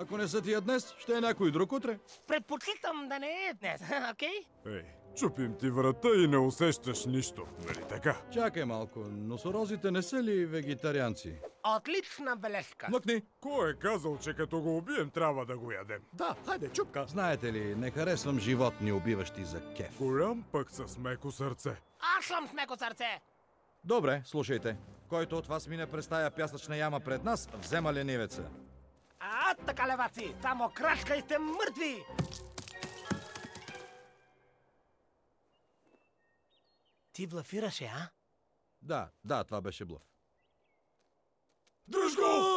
Ако не са тия днес, ще е някой друг утре. Предпочитам да не е днес, окей? Ей, чупим ти врата и не усещаш нищо, нали така? Чакай малко, носорозите не са ли вегетарианци? Отлична бележка. Мъкни! Кой е казал, че като го убием, трябва да го ядем? Да, хайде, чупка. Знаете ли, не харесвам животни, убиващи за кеф. Голям пък с меко сърце. Аз съм с меко сърце. Добре, слушайте. Който от вас мине през тая пясъчна яма пред нас, взема ленивеца. А, така леваци, само крачка и сте мъртви. Ти блафираше, а? Да, това беше блъф. Дръж го!